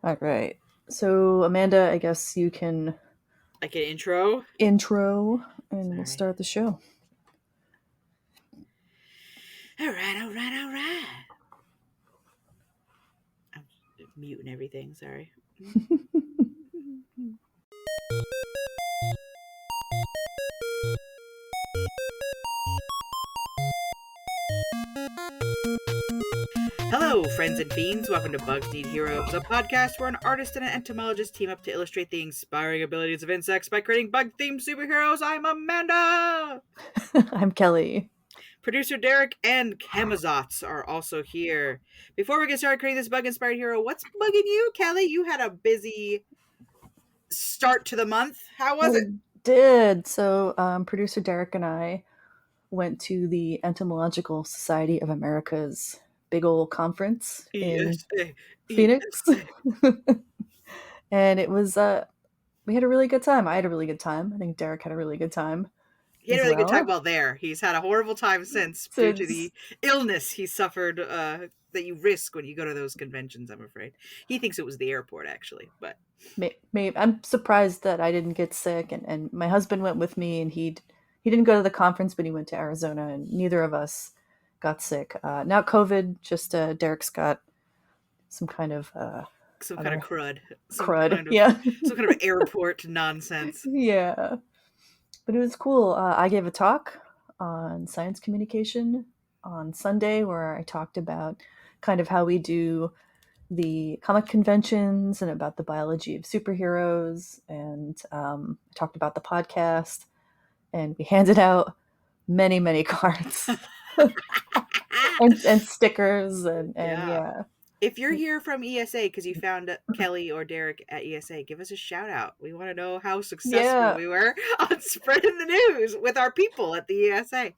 All right. So, Amanda, I guess you can Like an intro? intro and we'll Sorry. start the show. All right. I'm muting everything, sorry. Hello, friends and fiends. Welcome to Bugs Need Heroes, a podcast where an artist and an entomologist team up to illustrate the inspiring abilities of insects by creating bug-themed superheroes. I'm Amanda! I'm Kelly. Producer Derek and Chemazots are also here. Before we get started creating this bug-inspired hero, what's bugging you, Kelly? You had a busy start to the month. How was it? Did. So, producer Derek and I went to the Entomological Society of America's big old conference in ESA. Phoenix. And it was, we had a really good time. I had a really good time. I think Derek had a really good time. He had a as really good time well. while there. He's had a horrible time since due to the illness he suffered that you risk when you go to those conventions, I'm afraid. He thinks it was the airport, actually, but... Maybe I'm surprised that I didn't get sick, and my husband went with me, and he didn't go to the conference, but he went to Arizona, and neither of us got sick. Not COVID, just Derek's got some kind of some kind of crud. Yeah. Some kind of airport nonsense. Yeah. But it was cool. I gave a talk on science communication on Sunday where I talked about kind of how we do the comic conventions and about the biology of superheroes, and talked about the podcast, and we handed out many cards and stickers and yeah. If you're here from ESA because you found Kelly or Derek at ESA, give us a shout out. We want to know how successful we were on spreading the news with our people at the ESA.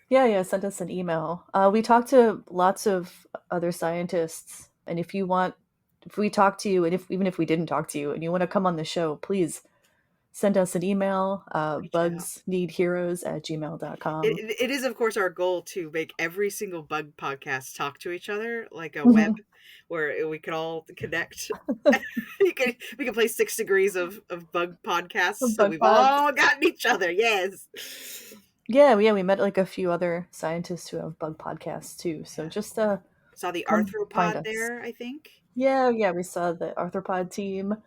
Yeah, send us an email. We talked to lots of other scientists, and if we talk to you, and even if we didn't talk to you and you want to come on the show, please send us an email, bugsneedheroes@gmail.com. It is, of course, our goal to make every single bug podcast talk to each other like a web where we could all connect. we can play 6 degrees of bug podcasts, so we've all gotten each other. Yes. Yeah, we met like a few other scientists who have bug podcasts too. So just saw the arthropod there, I think. Yeah, we saw the arthropod team,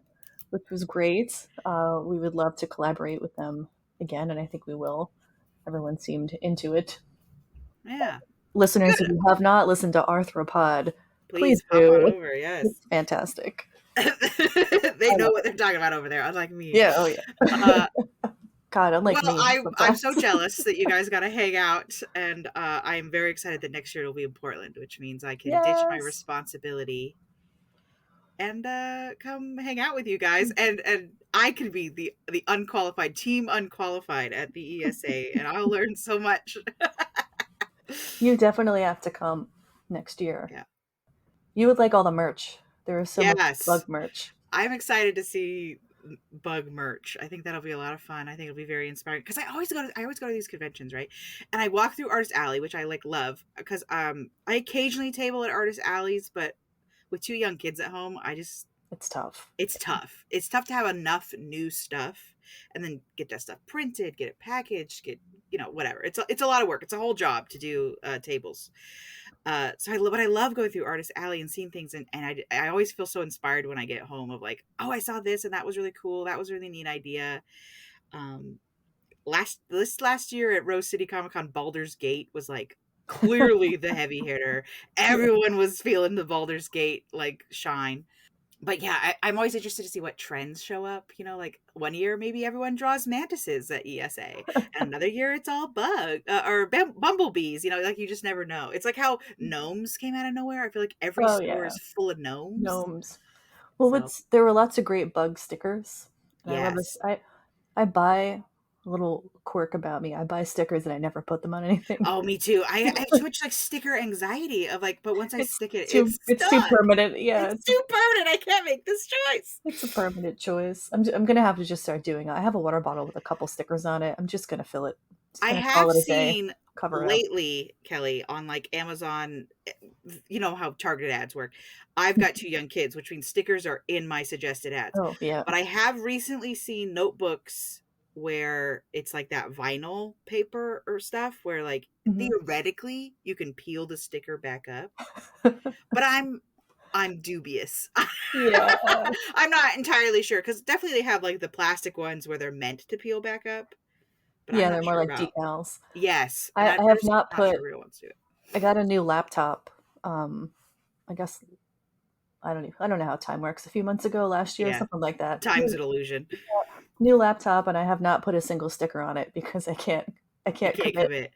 which was great. We would love to collaborate with them again, and I think we will. Everyone seemed into it. Yeah. Listeners, if you have not listened to Arthropod, please hop do. on over. Yes, it's fantastic. They know what they're talking about over there, unlike me. Yeah, oh yeah. God, unlike me. I'm so jealous that you guys got to hang out, and I'm very excited that next year it'll be in Portland, which means I can ditch my responsibility and come hang out with you guys, and I can be the unqualified team unqualified at the ESA, and I'll learn so much. You definitely have to come next year. Yeah, you would like all the merch. There is so much bug merch. I'm excited to see bug merch. I think that'll be a lot of fun. I think it'll be very inspiring because I always go to these conventions, right? And I walk through Artist Alley, which I love because I occasionally table at Artist Alleys, but with 2 young kids at home, it's tough. It's tough to have enough new stuff and then get that stuff printed, get it packaged, get whatever. It's a lot of work. It's a whole job to do tables. So I love going through Artist Alley and seeing things, and I always feel so inspired when I get home of like, oh, I saw this and that was really cool. That was a really neat idea. Last year at Rose City Comic Con, Baldur's Gate was like clearly the heavy hitter. Everyone was feeling the Baldur's Gate like shine. But yeah, I'm always interested to see what trends show up. Like one year maybe everyone draws mantises at ESA, and another year it's all bumblebees. Like you just never know. It's like how gnomes came out of nowhere. I feel like every store is full of gnomes. Well, there were lots of great bug stickers. And yes. I love this. I buy a little quirk about me. I buy stickers and I never put them on anything. Oh, me too. I have too much like sticker anxiety of like, but once I stick it, it's too permanent. Yeah, it's too permanent. I can't make this choice. It's a permanent choice. I'm gonna have to just start doing it. I have a water bottle with a couple stickers on it. I'm just gonna fill it. I have seen cover up. lately, Kelly, on like Amazon, you know how targeted ads work. I've got two young kids, which means stickers are in my suggested ads. Oh, yeah. But I have recently seen notebooks where it's like that vinyl paper or stuff where like Mhm. theoretically you can peel the sticker back up. But I'm dubious. Yeah. I'm not entirely sure because definitely they have like the plastic ones where they're meant to peel back up, but I'm Yeah, not they're more sure like about. decals. Yes, and I I'm have just not not sure put real ones do it. I got a new laptop, I guess I don't know how time works, a few months ago, last year, Yeah, something like that. time's an illusion. New laptop, and I have not put a single sticker on it because I You can't can't commit commit.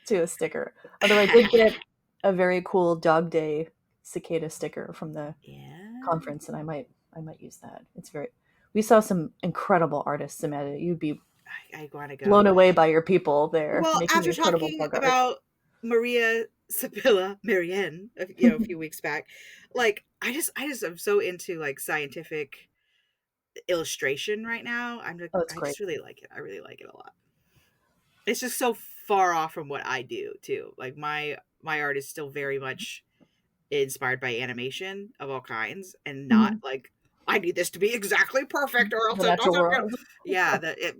to a sticker. Although I did get a very cool Dog Day cicada sticker from the Yeah, conference, and I might use that. It's very we saw some incredible artists, Amanda. You'd be I want to blown go. away by your people there Well, making after incredible talking bug art. about Maria Sabilla Marianne, a few weeks back, like I just am so into like scientific illustration right now. I'm like, Oh, it's I great. just really like it. I really like it a lot. It's just so far off from what I do too. Like my art is still very much inspired by animation of all kinds, and not Mhm. like I need this to be exactly perfect or The else it natural doesn't. world. Yeah, that it.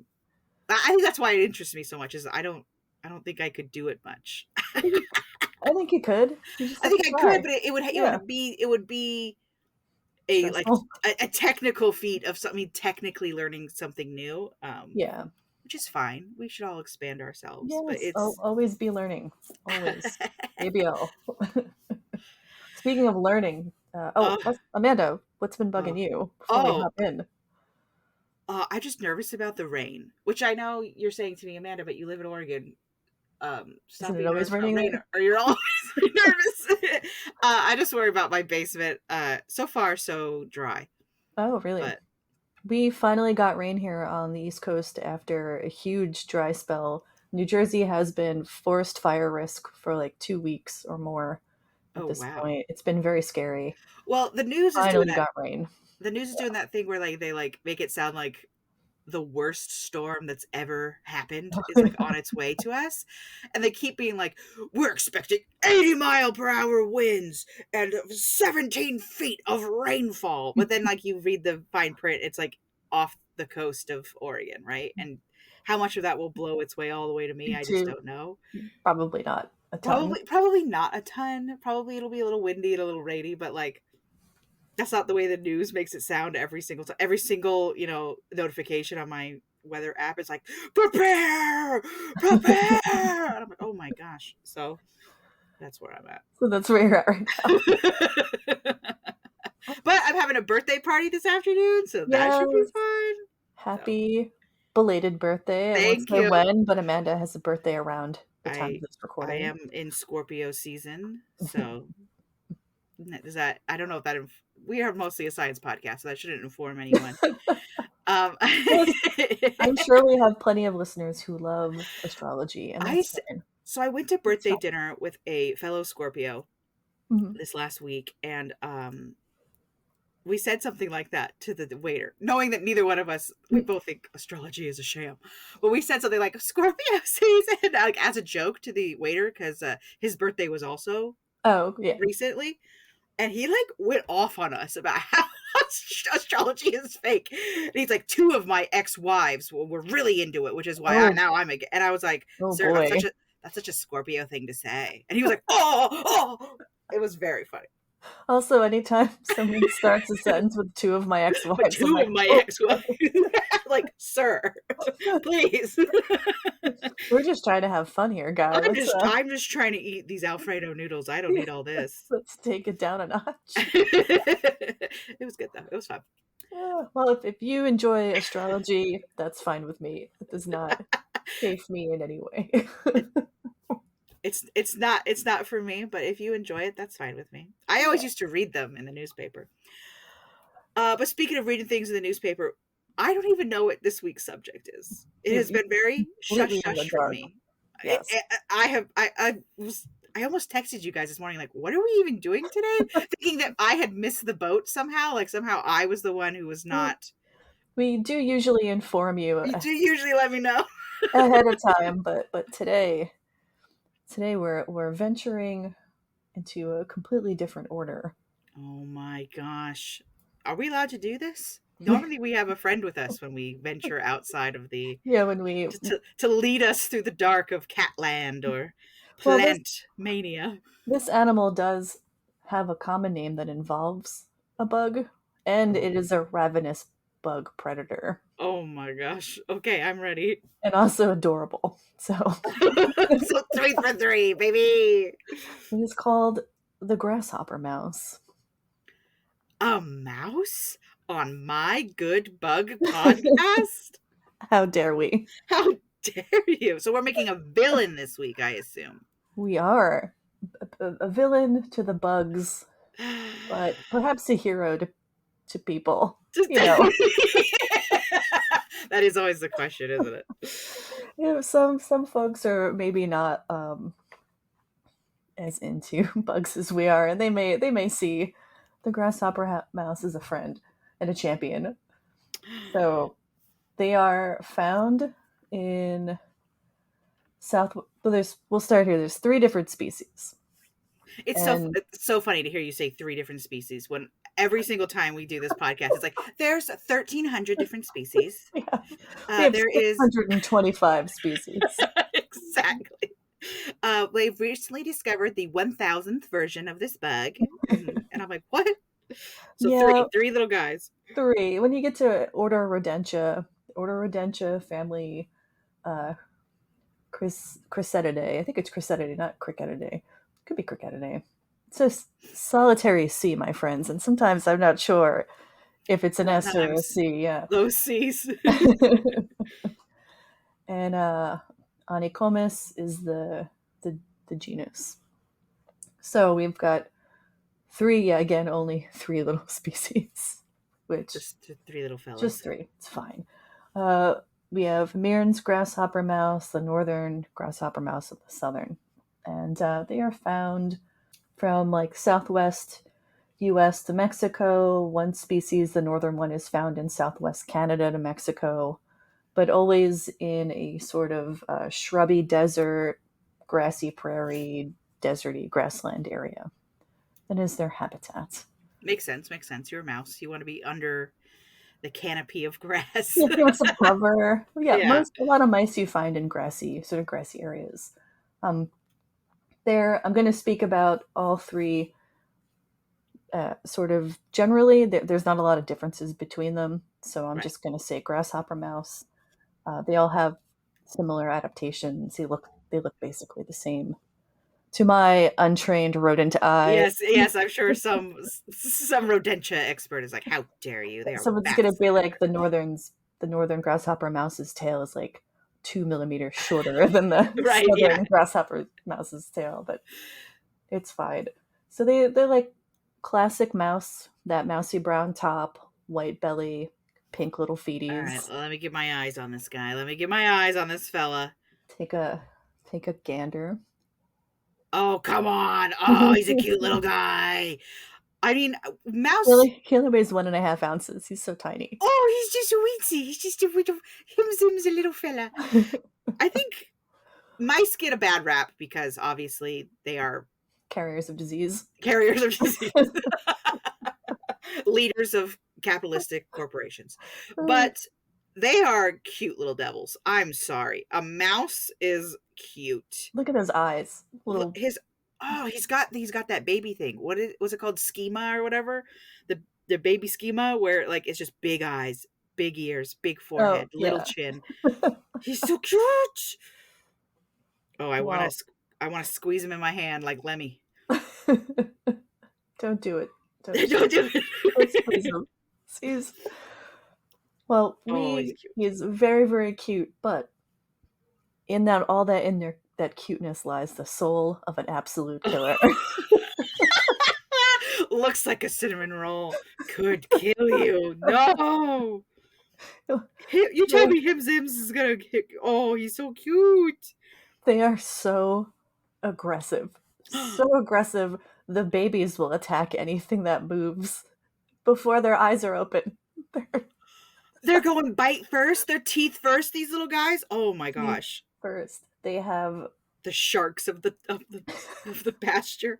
I think that's why it interests me so much. Is I don't think I could do it much. I think you could. You just I have think to I could, try. but Yeah. it would be a like Stressful. a technical feat of something technically learning something new. Yeah. Which is fine. We should all expand ourselves, but Yes. it's Always be learning. Always. ABL. Speaking of learning, uh, Amanda, what's been uh, bugging you before we oh, hop in? I'm just nervous about the rain, which I know you're saying to me, Amanda, but you live in Oregon. Stop Isn't it being always nervous about raining rain, there? or you're always nervous. I just worry about my basement. So far so dry, Oh, really? but We finally got rain here on the East Coast after a huge dry spell. New Jersey has been forest fire risk for like 2 weeks or more at oh this wow. point. It's been very scary. Well, the news is doing Finally that. got rain. The news is doing that thing where like they like make it sound like the worst storm that's ever happened is like on its way to us, and they keep being like, we're expecting 80-mile-per-hour winds and 17 feet of rainfall, but then like you read the fine print, it's like off the coast of Oregon, right? And how much of that will blow its way all the way to me, I just To don't know. probably not a ton. Probably not a ton. Probably it'll be a little windy and a little rainy, but like that's not the way the news makes it sound every single time. Every single, notification on my weather app is like, prepare, prepare. And I'm like, oh my gosh. So that's where I'm at. So that's where you're at right now. But I'm having a birthday party this afternoon, so that should be Yes. fun. So Happy belated birthday. I won't thank say you. when, but Amanda has a birthday around the time of I this I recording. am in Scorpio season, so does that I don't know if that we are mostly a science podcast, so that shouldn't inform anyone. Um Yes, I'm sure we have plenty of listeners who love astrology, and I that's s- fine. so I went to It's birthday fine. dinner with a fellow Scorpio Mhm. this last week, and we said something like that to the waiter, knowing that neither one of us we both think astrology is a sham, but we said something like Scorpio season, like as a joke to the waiter because his birthday was also Oh, yeah. recently, and he like went off on us about how astrology is fake. And he's like, two of my ex-wives were really into it, which is why Oh, now I'm again. And I was like, oh sir, boy. that's such a Scorpio thing to say. And he was like, oh. It was very funny. Also, anytime someone starts a sentence with two of my But ex-wives, I'm two like, of my oh, ex-wives, like, sir, please. we're just trying to have fun here, guy. I'm just trying to eat these Alfredo noodles. I don't Yeah, need all this. let's take it down a notch. It was good though. It was fun. Yeah, well, if you enjoy astrology, that's fine with me. It does not chafe me in any way. It's not for me, but if you enjoy it, that's fine with me. I always Yeah. used to read them in the newspaper. But speaking of reading things in the newspaper, I don't even know what this week's subject is. It has You been very completely shush in the shush from dark. me. Yes. I almost texted you guys this morning, like, what are we even doing today? Thinking that I had missed the boat somehow, like somehow I was the one who was Well, not. we do usually inform you You do usually let me know. ahead of time, but today Today we're venturing into a completely different order. Oh my gosh. Are we allowed to do this? Normally we have a friend with us when we venture outside of the Yeah, when we to lead us through the dark of Catland or well Plant Mania. this animal does have a common name that involves a bug, and Oh. it is a ravenous bug predator, Oh my gosh. Okay, I'm ready. and also adorable. So So 3 for 3, baby. it is called the grasshopper mouse. A mouse on my good bug podcast? How dare we? How dare you? So we're making a villain this week, I assume. We are a villain to the bugs, but perhaps a hero to people. Just You know, that is always the question, isn't it? some folks are maybe not as into bugs as we are, and they may see the grasshopper mouse as a friend and a champion. So they are found in South. Well, we'll start here. There's three different species, and It's so funny to hear you say 3 different species when every single time we do this podcast, it's like there's 1,300 different species. we have we have There is 625 species. exactly. They've recently discovered the 1,000th version of this bug, and I'm like, what? So Yeah, three little guys. three. When you get to Order Rodentia family, uh, Chrysetidae. I think it's Chrysetidae, not Cricketidae. Could be Cricketidae. It's a solitary C, my friends, and sometimes I'm not sure if it's an S or a Sometimes C. Yeah. those C's. And Onychomus is the genus. So we've got three. Yeah, again, only three little species, which Just 3 little fellas. just three. It's fine. Uh, we have Mearns grasshopper mouse, the northern grasshopper mouse, and the southern, and they are found from like southwest U.S. to Mexico. One species, the northern one, is found in southwest Canada to Mexico, but always in a sort of shrubby desert, grassy prairie, deserty grassland area. That is their habitat. Makes sense. Makes sense. You're a mouse. You want to be under the canopy of grass. Yeah, if you want some cover, yeah, Yeah. a lot of mice you find in sort of grassy areas. Um, there, I'm going to speak about all three. Sort of generally, there's not a lot of differences between them, so I'm Right. just going to say grasshopper mouse. They all have similar adaptations. They look basically the same. To my untrained rodent eye, Yes, yes, I'm sure some rodentia expert is like, "How dare you? They are someone's gonna be like fascinating." the northern grasshopper mouse's tail is like 2 millimeters shorter than the Right, yeah. southern grasshopper mouse's tail, but it's fine. So they're like classic mouse, that mousy brown top, white belly, pink little All right, feeties. let me get my eyes on this guy. Let me get my eyes on this fella. Take a gander. Oh, come on. Oh, he's a cute little guy. I mean, mouse. He only weighs 1.5 ounces. He's so tiny. Oh, he's just a weensy. He's just a little, him's a little fella. I think mice get a bad rap because obviously they are Carriers of disease. carriers of disease, leaders of capitalistic corporations. But they are cute little devils. I'm sorry. A mouse is cute. Look at his eyes. Little His he's got that baby thing. Was it called schema or whatever? The baby schema where like it's just big eyes, big ears, big oh forehead, little yeah. chin. He's so cute. Oh, Well, I want to squeeze him in my hand like Lemmy. don't do it. Don't do Don't squeeze it. him. He's well, Oh, he's we cute. he is very very cute, but in that all that in there that cuteness lies the soul of an absolute killer. Looks like a cinnamon roll. Could kill you. No. You tell me him Zims is gonna kick. Oh, he's so cute. They are so aggressive. So aggressive, the babies will attack anything that moves before their eyes are open. They're going bite first, their teeth first, these little guys. Oh my Teeth gosh. first. They have the sharks of the pasture.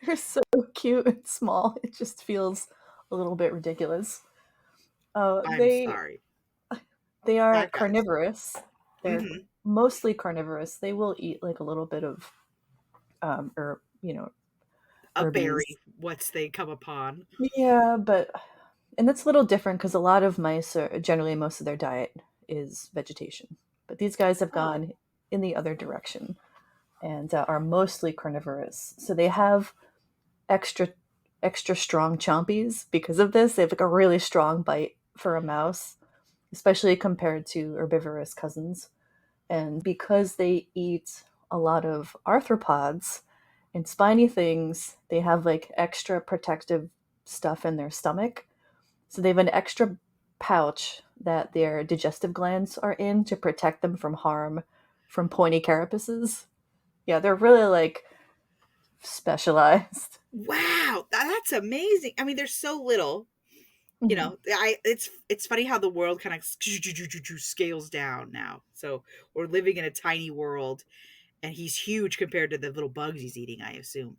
They're so cute and small. It just feels a little bit ridiculous. Uh, I'm they sorry. they are That guy's carnivorous. They're mhm. mostly carnivorous. They will eat like a little bit of herb, A herbies. berry, what's they come upon. Yeah, but and that's a little different because a lot of mice are generally most of their diet is vegetation. But these guys have Oh, gone in the other direction and are mostly carnivorous. So they have extra extra strong chompies because of this. They have like a really strong bite for a mouse, especially compared to herbivorous cousins. And because they eat a lot of arthropods and spiny things, they have like extra protective stuff in their stomach. So they have an extra pouch that their digestive glands are in to protect them from harm from pointy carapaces. Yeah, they're really like specialized. wow, that's amazing. I mean, they're so little. Mhm. I it's funny how the world kind of scales down now. So we're living in a tiny world, and he's huge compared to the little bugs he's eating, I assume.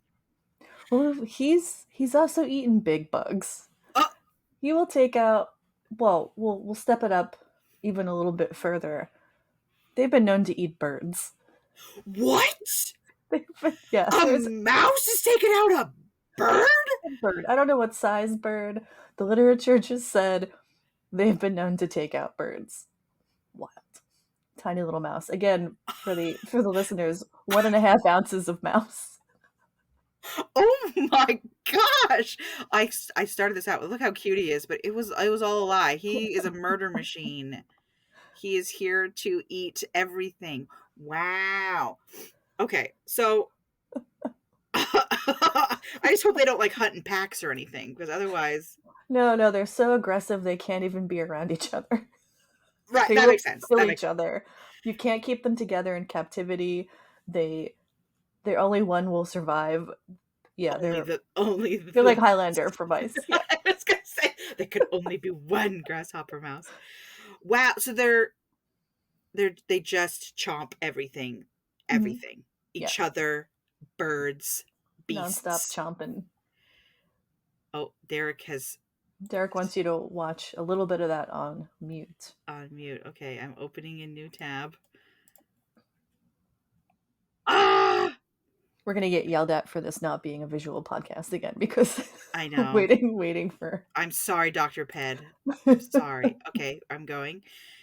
Well, he's also eaten big bugs. Oh, He will take out. Well, we'll step it up even a little bit further. They've been known to eat birds. what? Yeah, A there's mouse is taking out a bird? a bird. I don't know what size bird. The literature just said they've been known to take out birds. Wild. Tiny little mouse. Again, for the listeners, 1.5 ounces of mouse. Oh my gosh! I started this out with look how cute he is, but it was all a lie. He is a murder machine. He is here to eat everything. Wow. Okay, so I just hope they don't like hunt in packs or anything, because otherwise, No, no, they're so aggressive they can't even be around each other. right? They That will makes sense. kill That makes each other. You can't keep them together in captivity. They They only one will survive. Yeah, they're like Highlander for mice. Yeah. I was gonna say there could only be one grasshopper mouse. Wow. So they just chomp everything, Mhm. everything, Yeah. each other, birds, Nonstop beasts. chomping. Oh, Derek has Derek wants you to watch a little bit of that on mute. on mute. Okay, I'm opening a new tab. Ah, We're gonna get yelled at for this not being a visual podcast again because I I'm know. waiting for. I'm sorry, Dr. Ped. I'm sorry. Okay, I'm going.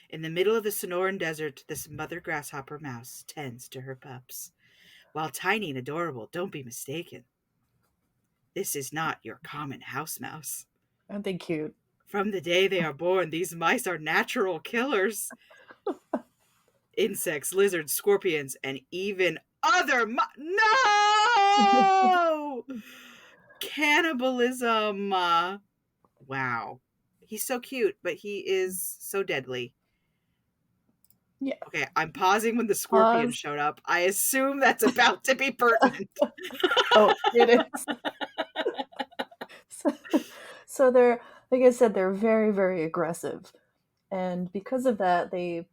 In the middle of the Sonoran Desert, this mother grasshopper mouse tends to her pups. While tiny and adorable, don't be mistaken. This is not your common house mouse. Aren't they cute? From the day they are born, these mice are natural killers. Insects, lizards, scorpions, and even other no cannibalism. Wow, he's so cute, but he is so deadly. Yeah. Okay, I'm pausing when the scorpion Pause. showed up. I assume that's about to be pertinent. Oh, it is. So, so they're like I said, they're very very aggressive, and because of that, they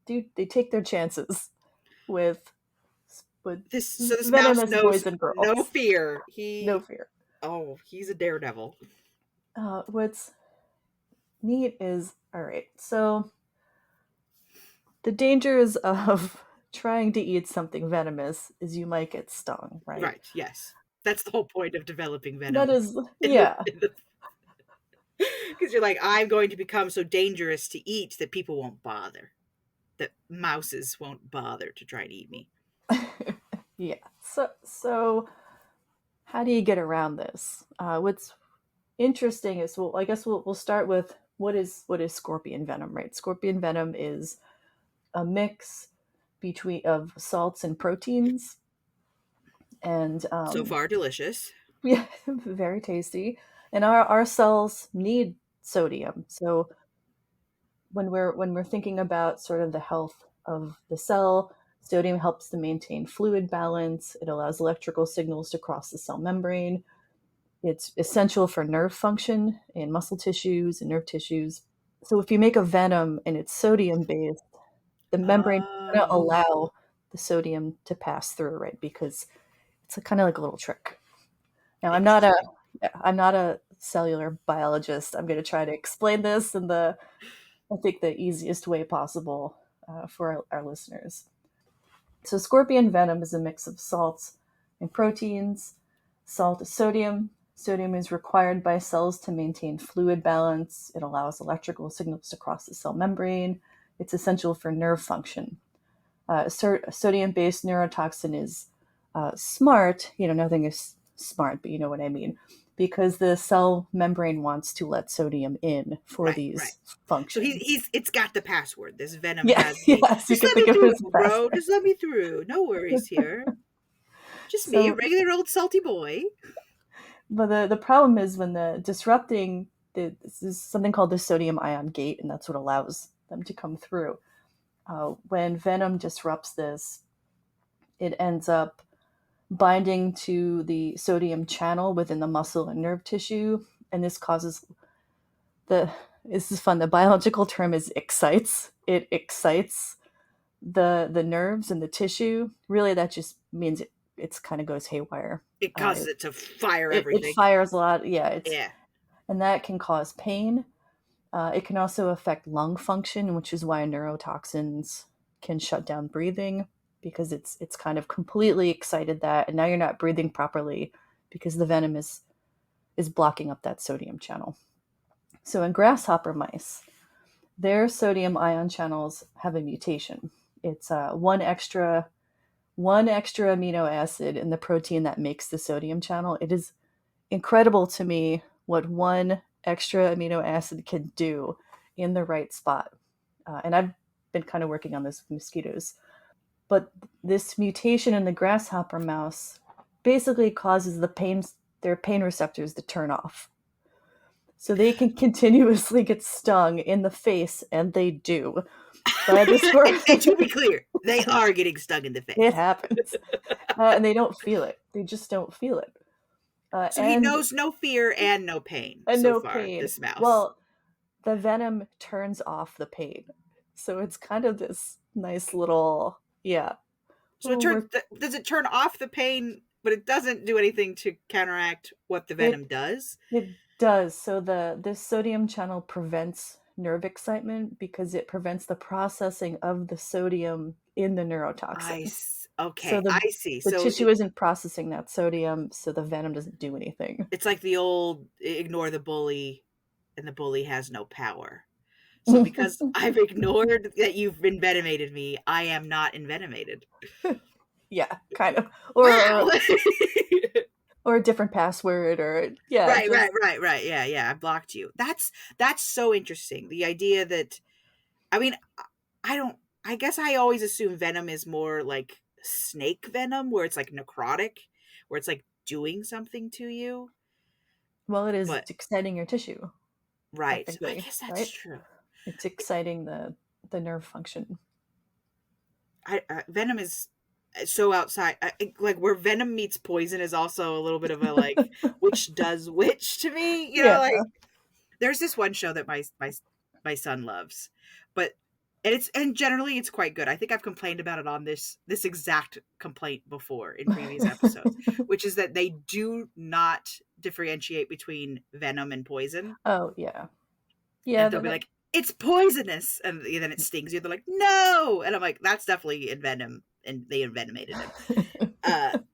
take their chances with with This mouse venomous knows boys and no girls. fear. No He fear. oh, he's a daredevil. What's neat is all right. So the dangers of trying to eat something venomous is you might get stung, right? Right, yes. That's the whole point of developing That venom is, in the yeah. in the because you're like, I'm going to become so dangerous to eat that people won't bother. That mouses won't bother to try and eat me. Yeah. So how do you get around this? What's interesting is, well, I guess we'll start with what is scorpion venom, right? Scorpion venom is a mix between of salts and proteins, and So far, delicious. yeah, very tasty. And our cells need sodium. So when we're thinking about sort of the health of the cell, sodium helps to maintain fluid balance. It allows electrical signals to cross the cell membrane. It's essential for nerve function in muscle tissues and nerve tissues. So if you make a venom and it's sodium based, the membrane is going to Oh, allow the sodium to pass through, right? Because it's kind of like a little trick. Now, Interesting. I'm not a cellular biologist. I'm going to try to explain this in I think, the easiest way possible for our listeners. So, scorpion venom is a mix of salts and proteins. Salt is sodium. Sodium is required by cells to maintain fluid balance. It allows electrical signals to cross the cell membrane. It's essential for nerve function. A sodium-based neurotoxin is smart. Nothing is smart, but you know what I mean, because the cell membrane wants to let sodium in for Right, right. these So functions. it's got the password. This venom Yeah, has the yes, you just can let think me of it through, as a bro. password. Just let me through. No worries here. Just me, a So, regular old salty boy. but the problem is when the disrupting this is something called the sodium ion gate, and that's what allows them to come through. When venom disrupts this, it ends up binding to the sodium channel within the muscle and nerve tissue, and this causes the this is fun. The biological term is excites. It excites the nerves and the tissue. Really, that just means it's kind of goes haywire. It causes it to fire It everything. fires a lot. Yeah, Yeah. and that can cause pain. It can also affect lung function, which is why neurotoxins can shut down breathing because it's kind of completely excited that, and now you're not breathing properly because the venom is blocking up that sodium channel. So in grasshopper mice, their sodium ion channels have a mutation. It's one extra amino acid in the protein that makes the sodium channel. It is incredible to me what one extra amino acid can do in the right spot. And I've been kind of working on this with mosquitoes. But this mutation in the grasshopper mouse basically causes their pain receptors to turn off. So they can continuously get stung in the face, and they do. By the And to scorpion. be clear, they are getting stung in the It face. happens. And they don't feel it. They just don't feel it. So he And knows no fear and no pain so no far, pain. this mouse. Well, the venom turns off the pain. So it's kind of this nice little, yeah. So Oh, we're, does it turn off the pain, but it doesn't do anything to counteract what the venom it does? it does. So this sodium channel prevents nerve excitement because it prevents the processing of the sodium in the neurotoxin. So Okay, I see. the So tissue isn't processing that sodium, so the venom doesn't do anything. it's like the old ignore the bully and the bully has no power. So because I've ignored that you've envenomated me, I am not envenomated. Yeah, kind of. Wow. Or a different password, or yeah, Right, right, just right, right. Yeah, yeah. I blocked you. That's so interesting. The idea that I mean, I don't. I guess I always assume venom is more like snake venom, where it's like necrotic, where it's like doing something to you. well, it is But it's exciting your tissue right, I technically, guess that's right? true. It's exciting the nerve function. Venom is so outside. Like where venom meets poison is also a little bit of a like which does which to me. You know, Yeah. like there's this one show that my son loves, but and generally it's quite good. I think I've complained about it on this exact complaint before in previous episodes, which is that they do not differentiate between venom and poison. Oh yeah, yeah. And they'll be like, "It's poisonous," and then it stings you. They're like, "No," and I'm like, "That's definitely in venom," and they envenomated him.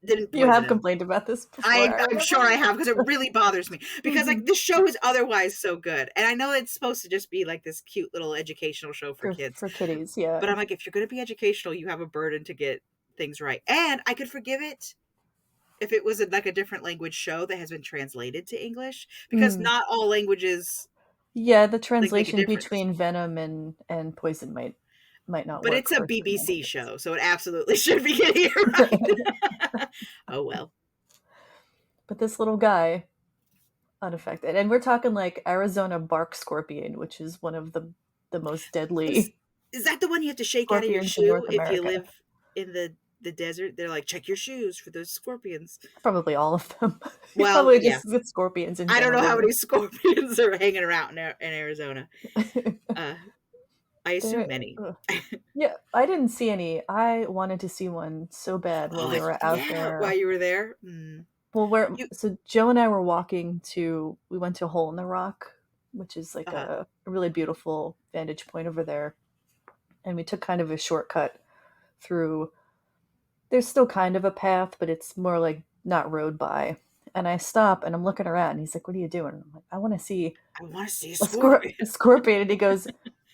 Didn't You poison have him. complained about this before. I I'm sure I remember. have because it really bothers me because Mhm. like the show is otherwise so good, and I know it's supposed to just be like this cute little educational show for kids, For kitties, but yeah. I'm like, if you're going to be educational, you have a burden to get things right, and I could forgive it if it was like a different language show that has been translated to English because Mm. not all languages Yeah, the like make a translation difference. between venom and poison might not But work it's a for certain BBC languages. show, so it absolutely should be getting it right. Oh well. But this little guy, unaffected, and we're talking like Arizona bark scorpion, which is one of the most Is deadly is that the one you have to shake out of your scorpions in shoe North if you America. live in the desert? They're like, check your shoes for those scorpions. Probably all of them. You Well, probably yeah. just with scorpions in I don't know general. how many scorpions are hanging around in Arizona. Uh, I assume There, many. yeah, I didn't see any. I wanted to see one so bad while Oh, we were out yeah, while there. you were there? Mm. Well, where You so Joe and I were walking to we went to Hole in the Rock, which is like uh-huh. a really beautiful vantage point over there, and we took kind of a shortcut through. There's still kind of a path, but it's more like not road by. And I stop and I'm looking around. And he's like, "What are you doing?" And I'm like, "I want to see I wanna see a a scorpion. scorpion." And he goes,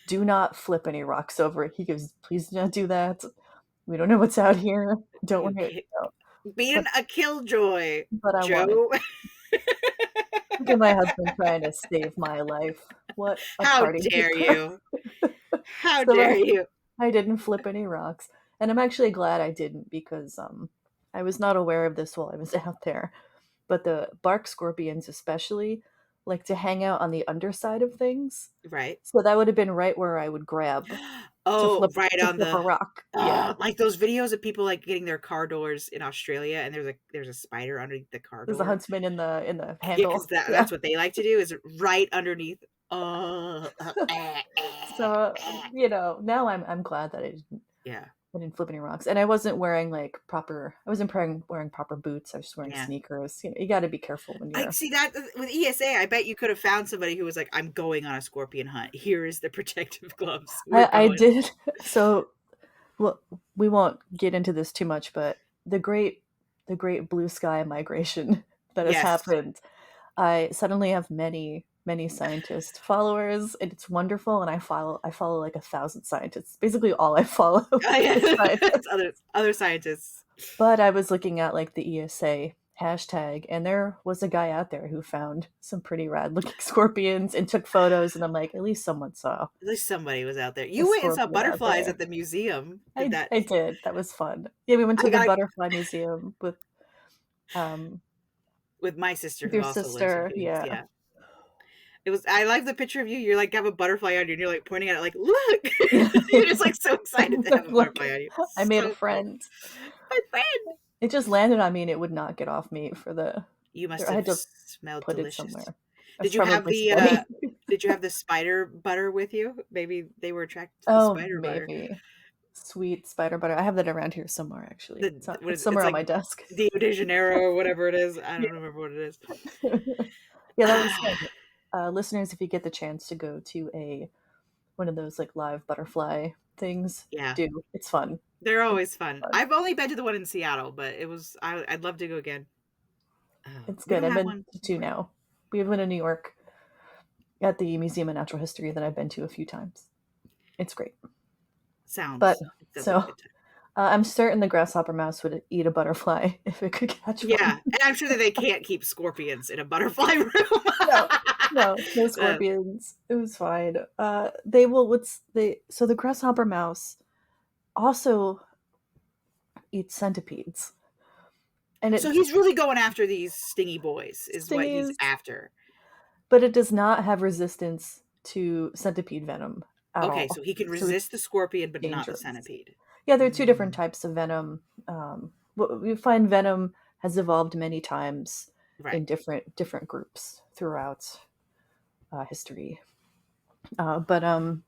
"Do not flip any rocks over." He goes, "Please do not do that. We don't know what's out here. Don't You worry." ki No. being But a killjoy, I wanted. Joe. Look at my husband trying to save my life. What a How party dare pooper. you? How So dare you? I didn't flip any rocks. And I'm actually glad I didn't because I was not aware of this while I was out there. But the bark scorpions especially like to hang out on the underside of things. Right. So that would have been right where I would grab Oh, right to on flip a the rock. Yeah. like those videos of people, like, getting their car doors in Australia, and there's a spider underneath the car There's a door. huntsman in the Yeah, because handle. Yeah. that's what they like to do is right underneath. So now I'm glad that Yeah, I didn't flip any rocks. And I wasn't wearing like I wasn't wearing proper boots. I was just wearing yeah. sneakers. You got to be careful when I you're. see that with ESA, I bet you could have found somebody who was like, "I'm going on a scorpion hunt. Here is the protective gloves. We're I going." did. So, well, we won't get into this too much, but the great blue sky migration that has Yes. happened, I suddenly have many scientist followers, and it's wonderful. And I follow like 1,000 scientists. Basically, all I follow Oh, yeah. is It's scientists. other scientists. But I was looking at like the ESA hashtag, and there was a guy out there who found some pretty rad looking scorpions and took photos. And I'm like, at least someone saw At least somebody was out there. a You went and saw scorpion out butterflies there. at the museum. Did that I did. That was fun. Yeah, we went I to the got butterfly museum um with my sister with who your also lives in sister. Phoenix, Yeah. yeah. It was I like the picture of you, you're like, have a butterfly on you, and you're, like, pointing at it like, "Look!" Yeah. You're just, like, so excited to have a Look, butterfly on you. I made a So cool. friend. My friend! It just landed on me and it would not get off me for You must I have had to smelled put it delicious. somewhere. I was probably sweating. Did you have the spider butter with you? Maybe they were attracted to the Oh, spider butter. maybe. Sweet spider butter. I have that around here somewhere actually. The what It's is it? It's somewhere on like my desk. Rio de Janeiro or whatever it is. I Yeah. don't remember what it is. Yeah, that was fun. Ah, Listeners, if you get the chance to go to a one of those like live butterfly things, yeah. do. It's fun. They're It's always fun. fun. I've only been to the one in Seattle, but I'd love to go again. It's We good. don't I've have been one to two anymore. now. We have one in New York at the Museum of Natural History that I've been to a few times. It's great. But It sounds so like a good time. I'm certain the grasshopper mouse would eat a butterfly if it could catch Yeah, one. and I'm sure that they can't keep scorpions in a butterfly room. No, no Uh, scorpions. It was fine. They will. So the grasshopper mouse also eats centipedes, and so it he's really going after these stingy boys, is what he's stingies, after. but it does not have resistance to centipede venom at Okay, so all. he can So resist it's the scorpion, but not the dangerous. centipede. Yeah, there are two different Mm, types of venom. We find venom has evolved many times right. in different groups throughout history. But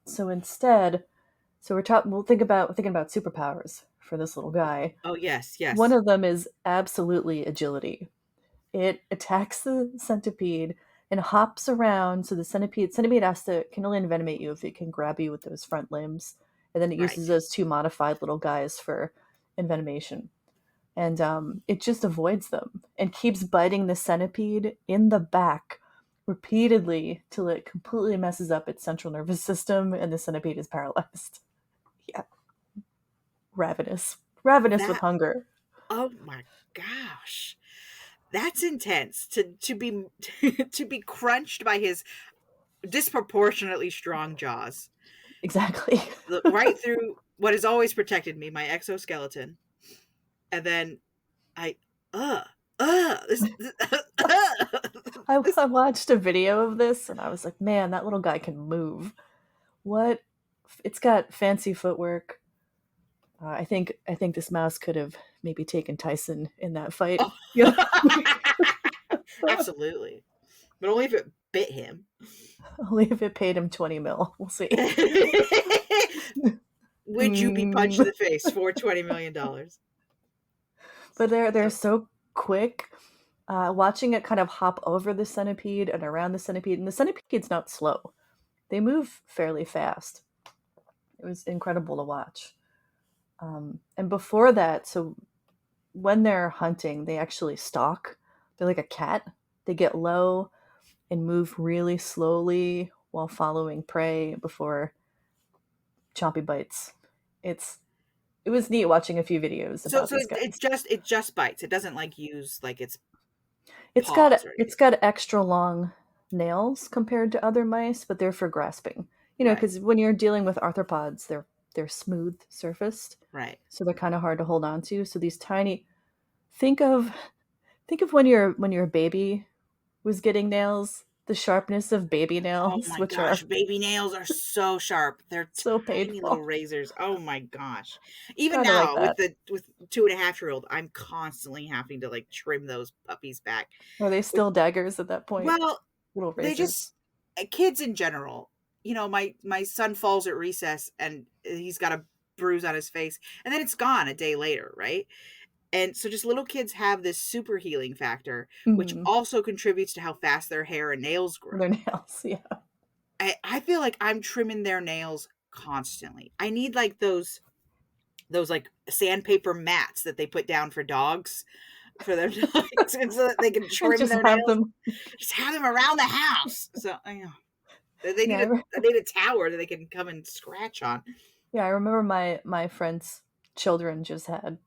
so instead, so we're talking. We'll thinking about superpowers for this little guy. Oh, yes, One yes. of them is absolutely agility. It attacks the centipede and hops around. So the centipede can only envenomate you if it can grab you with those front limbs, and then it uses Right. those two modified little guys for envenomation. And it just avoids them and keeps biting the centipede in the back repeatedly till it completely messes up its central nervous system and the centipede is paralyzed. Yeah, ravenous with That hunger. oh my gosh. That's intense to be to be crunched by his disproportionately strong jaws. Exactly. Right through what has always protected me, my exoskeleton. And then I this this I watched a video of this and I was like, man, that little guy can move. What? It's got fancy footwork. I think this mouse could have maybe taken Tyson in that fight. oh. Yeah. Absolutely. But only if it bit him. Only if it paid him 20 mil. We'll see. Would you be punched in the face for $20 million? But they're So so quick. Watching it kind of hop over the centipede and around the centipede, and the centipede's not slow. They move fairly fast. It was incredible to watch. And before that, so when they're hunting, they actually stalk. They're like a cat. They get low and move really slowly while following prey before chompy bites. It was neat watching a few videos so about so these it guys. just bites. It doesn't like use like its It's got paws or it's anything. got extra long nails compared to other mice, but they're for grasping. Right. Because when you're dealing with arthropods, they're smooth surfaced, Right. so they're kind of hard to hold on to. So these tiny, think of when your baby was getting nails, the sharpness of baby Oh nails, my which gosh, are baby nails are so sharp. They're so tiny little painful. razors. Oh my gosh. Even Kind of like now that. with 2.5-year-old, I'm constantly having to like trim those puppies back. Are they Which, still daggers at that point? well, Little they razors. just kids in general. My son falls at recess and he's got a bruise on his face, and then it's gone a day later, right? And so just little kids have this super healing factor, which Mm-hmm. also contributes to how fast their hair and nails Their grow. nails, yeah. I feel like I'm trimming their nails constantly. I need like those like sandpaper mats that they put down for dogs for their dogs, and so that they can And trim just their have nails. them. Just have them around the house. So they need Yeah, they need a tower that they can come and scratch on. yeah. I remember my friends' children just had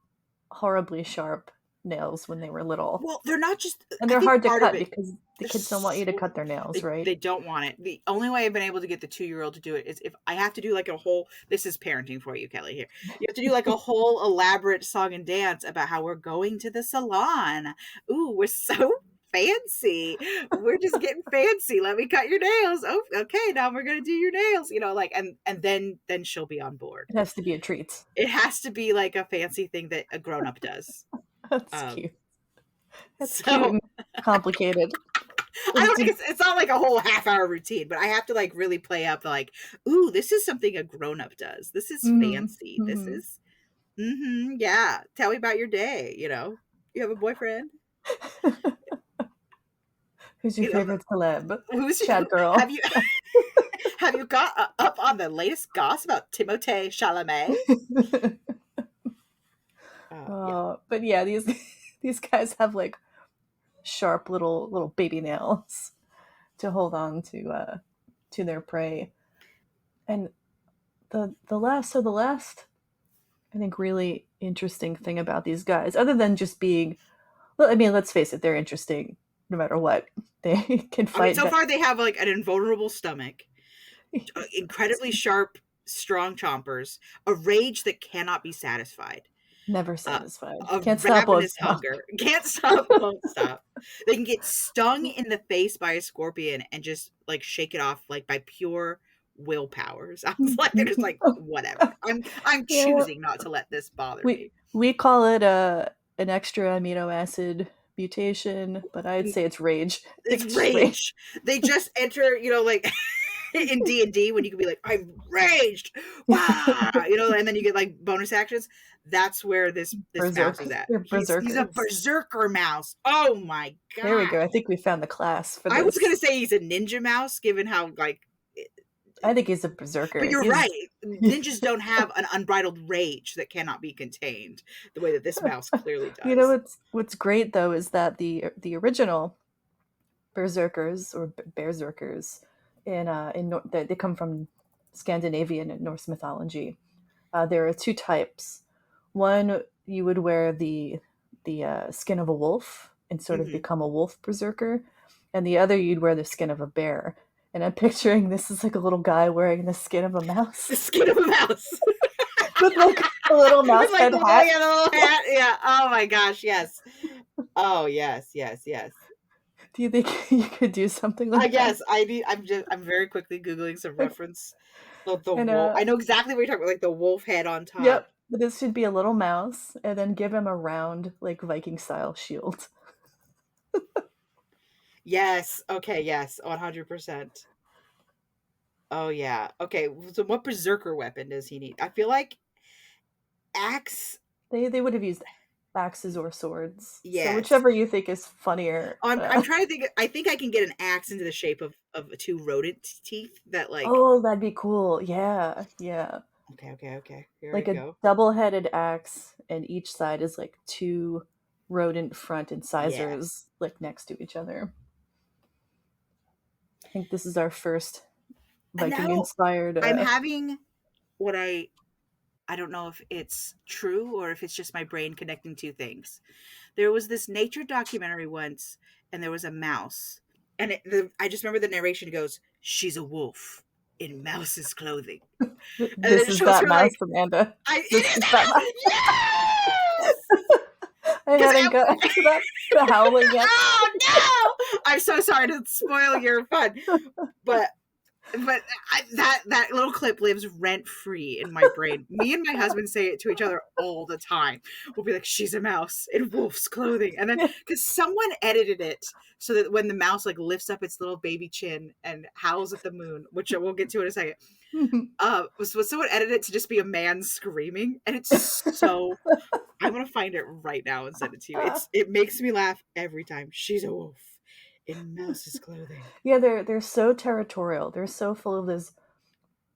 horribly sharp nails when they were little, Well, they're not just. and I they're think hard to part of cut it. because the They're kids don't want you to so cut their nails, right? they don't want it. The only way I've been able to get the 2-year-old to do it is if I have to do like a whole. This is parenting for you, Kelly. Here, you have to do like a whole elaborate song and dance about how we're going to the salon. Ooh, we're so fancy. We're just getting fancy. Let me cut your nails. Oh, okay. Now we're gonna do your nails. Like, and then she'll be on board. It has to be a treat. It has to be like a fancy thing that a grown up does. That's Um, cute. That's cute so and complicated. I It's don't think just, it's not like a whole half-hour routine, but I have to like really play up like, ooh, this is something a grown-up does. This is mm-hmm, fancy. This mm-hmm. is yeah. Tell me about your day. You have a boyfriend? Who's your You know, favorite celeb? who's Chat have girl. you have you got up on the latest gossip about Timothée Chalamet? Yeah. But yeah, these these guys have like sharp little baby nails to hold on to their prey. And the last I think really interesting thing about these guys, other than just being, well, I mean, let's face it, they're interesting no matter what. They can I mean, fight so back. far they have like an invulnerable stomach, incredibly sharp, strong chompers, a rage that cannot be satisfied. Never uh, satisfied. a Can't stop, won't ravenous stop. hunger. Can't stop, won't stop. They can get stung in the face by a scorpion and just like shake it off like by pure willpower. Sounds like they're just like, whatever. I'm Yeah, choosing not to let this bother we me. we call it an extra amino acid mutation, but I'd say it's rage. I think It's it's just rage. rage. They just enter, like in D&D when you can be like, I'm raged, and then you get like bonus actions. That's where this mouse is at. They're He's a berserkers. berserker mouse. Oh my There we go. gosh. I think we found the class for I was gonna this. say he's a ninja mouse, given how like, I think he's a but berserker. you're He's right. Ninjas don't have an unbridled rage that cannot be contained the way that this mouse clearly you know does. what's great though is that the original berserkers or berserkers they come from Scandinavian and Norse mythology. There are two types. One, you would wear the skin of a wolf and sort of Hmm. become a wolf berserker, and the other you'd wear the skin of a bear. And I'm picturing this is like a little guy wearing the skin of a mouse The skin of a mouse with like a little with mouse like head the hat. little hat. Yeah. Oh my gosh. Yes. Oh yes. Yes. Yes. Do you think you could do something I like that? guess I'm very quickly googling some reference. The And wolf. I know exactly what you're talking about, like the wolf head on top. yep, this should be a little mouse, and then give him a round like Viking style shield. Yes. Okay. Yes. 100%. Oh yeah. Okay. So what berserker weapon does he need? I feel like axe. They would have used axes or swords. So Yes. whichever you think is funnier. I'm trying to think. I think I can get an axe into the shape of two rodent teeth that like. Oh, that'd be cool. Yeah, yeah. Okay. Okay. Okay. Here I Like a go. double-headed axe, and each side is like two rodent front Yes. incisors like next to each other. I think this is our first And Viking now inspired I'm having what I don't know if it's true or if it's just my brain connecting two things. There was this nature documentary once, and there was a mouse, and I just remember the narration goes, "She's a wolf in mouse's clothing," and then this it is shows that her mouse, like, Amanda. it This is is that mouse. that yes, I because hadn't got to that the howling yet. oh no, I'm so sorry to spoil your fun, but that little clip lives rent free in my brain. Me and my husband say it to each other all the time. We'll be like, "She's a mouse in wolf's clothing," and then because someone edited it so that when the mouse like lifts up its little baby chin and howls at the moon, which we'll get to in a second, was someone edited it to just be a man screaming, and it's so. I'm gonna find it right now and send it to you. It makes me laugh every time. She's a wolf in mouse's clothing. Yeah, they're so territorial. They're so full of this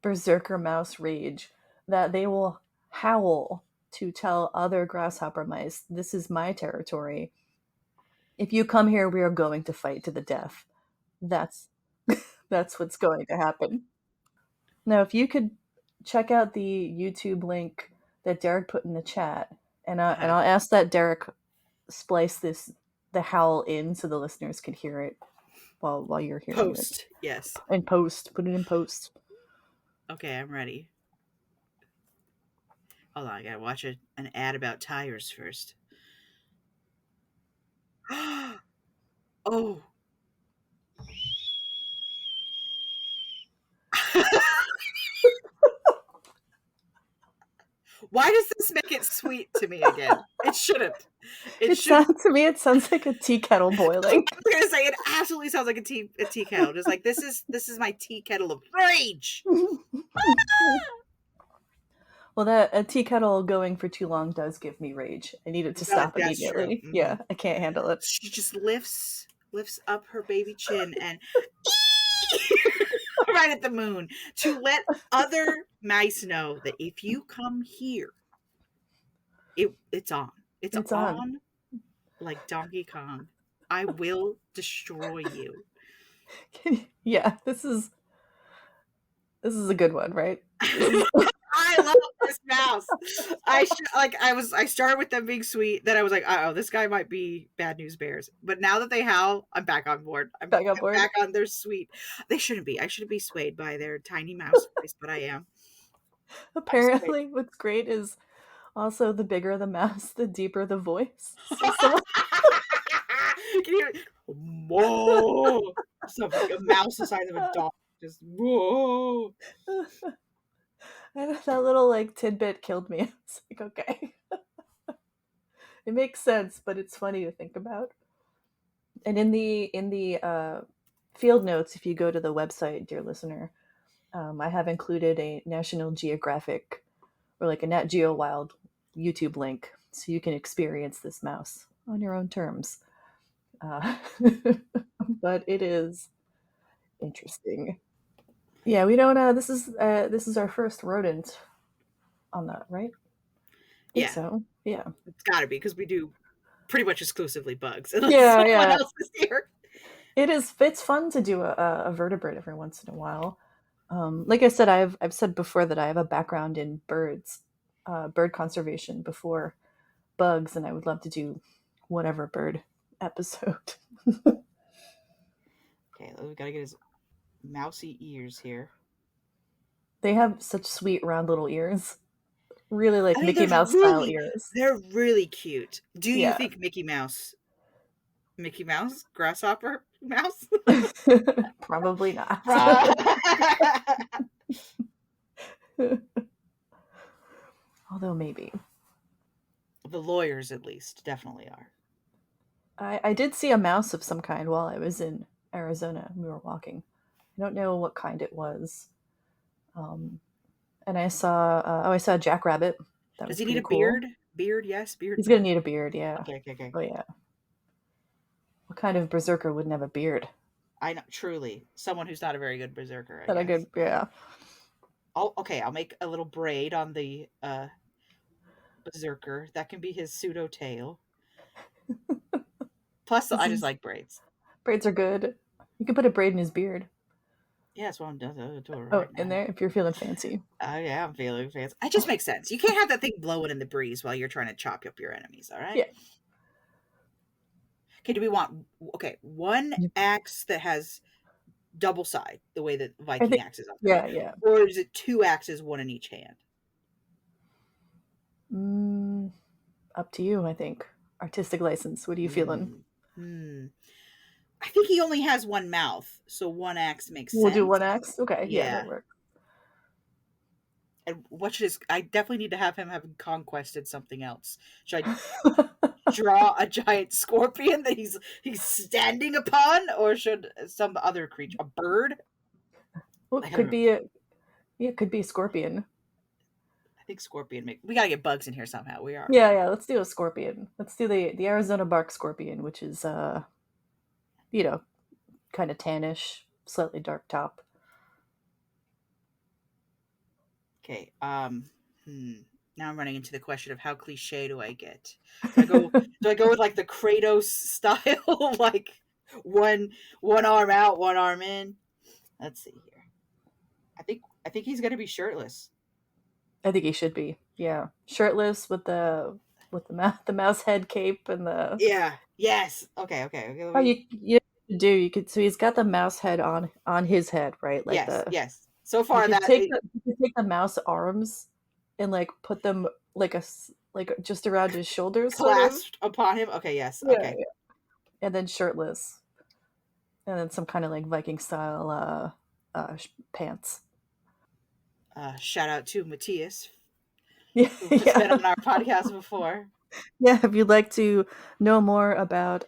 berserker mouse rage that they will howl to tell other grasshopper mice, "This is my territory. If you come here, we are going to fight to the death." That's that's what's going to happen. Now, if you could check out the YouTube link that Derek put in the chat, and I'll ask that Derek splice the howl in so the listeners can hear it while you're hearing it Post, yes. in post. Put it in post. Okay, I'm ready. Hold on, I gotta watch an ad about tires first. Oh. Why does this make it sweet to me again? It shouldn't. It It should. sounds to me. It sounds like a tea kettle I boiling. was gonna say it absolutely sounds like a tea kettle. Just like this is my tea kettle of rage. Well, that a tea kettle going for too long does give me rage. I need it to stop That's true. immediately. Yeah, I can't handle it. She just lifts up her baby chin and right at the moon to let other mice know that if you come here, it's on. It's It's on. on like Donkey Kong. I will destroy you. Yeah, this is a good one, right? This is I love this mouse. I started with them being sweet, then I was like, oh, this guy might be bad news bears. But now that they howl, I'm back on board. back on I'm board. back on their sweet. They shouldn't be. I shouldn't be swayed by their tiny mouse voice, but I am. I'm swayed. Apparently, what's great is also the bigger the mouse, the deeper the voice. So someone Can you whoa? Something a mouse the size of a dog. Just whoa. that little like tidbit killed me. It's like okay, it makes sense, but it's funny to think about. And in the field notes, if you go to the website, dear listener, I have included a National Geographic or like a Nat Geo Wild YouTube link, so you can experience this mouse on your own terms. Uh, but it is interesting. Yeah, we don't. This is our first rodent on that, right? I think Yeah, so. Yeah. it's gotta be because we do pretty much exclusively bugs, unless Yeah, someone yeah. else is here. It is. It's fun to do a vertebrate every once in a while. Like I said, I've said before that I have a background in birds, bird conservation before bugs, and I would love to do whatever bird episode. Okay, we gotta get his mousy ears here. They have such sweet round little ears, really I like think Mickey Mouse style ears. they're really cute. Do you Yeah, think Mickey Mouse, grasshopper mouse? probably not. Although maybe. The lawyers, at least, definitely are. I did see a mouse of some kind while I was in Arizona. We were walking. I don't know what kind it was. Um, and I saw a jackrabbit. That Does was he need pretty a cool. beard? Beard, yes. Beard, He's gonna no. need a beard, yeah. Okay, okay, okay. Oh yeah. What kind of berserker wouldn't have a beard? I know, truly. Someone who's not a very good berserker, I Not a guess. good, yeah. I'll make a little braid on the berserker. That can be his pseudo tail. Plus, This I just is like braids. braids are good. You can put a braid in his beard. Yeah, that's what I'm doing Oh, right in now. there if you're feeling fancy. Oh yeah, I'm feeling fancy. It just makes sense. You can't have that thing blowing in the breeze while you're trying to chop up your enemies. All right. Yeah. Okay. Do we want one axe that has double side, the way that I Viking think axes yeah, operate, yeah. or is it two axes, one in each hand? Mm, up to you, I think. Artistic license. What are you feeling? Hmm. Hmm. I think he only has one mouth, so one axe makes We'll do sense. one axe. Okay, yeah, that Yeah. works. And what should his? I definitely need to have him have conquested something else. Should I draw a giant scorpion that he's standing upon, or should some other creature, a bird? Well, Like it I don't could know. be a yeah, it could be a scorpion. I think scorpion. We gotta get bugs in here somehow. We are. Yeah, yeah. Let's do a scorpion. Let's do the Arizona bark scorpion, which is you know, kind of tannish, slightly dark top. Okay. Now I'm running into the question of how cliche do I get? Do I go? Do I go with like the Kratos style, like one arm out, one arm in? Let's see here. I think he's gonna be shirtless. I think he should be. Yeah, shirtless with the mouse head cape and the Yeah. Yes. Okay. Okay. Okay. Let oh me. you do you could so he's got the mouse head on his head, right? Like Yes. the Yes. So far that you could take the mouse arms and like put them like like just around his shoulders, sort of. clasped upon him. Okay. Yes. Yeah, Okay. yeah. And then shirtless, and then some kind of like Viking style pants. Shout out to Matthias, Yeah, who has been yeah, on our podcast before. yeah. If you'd like to know more about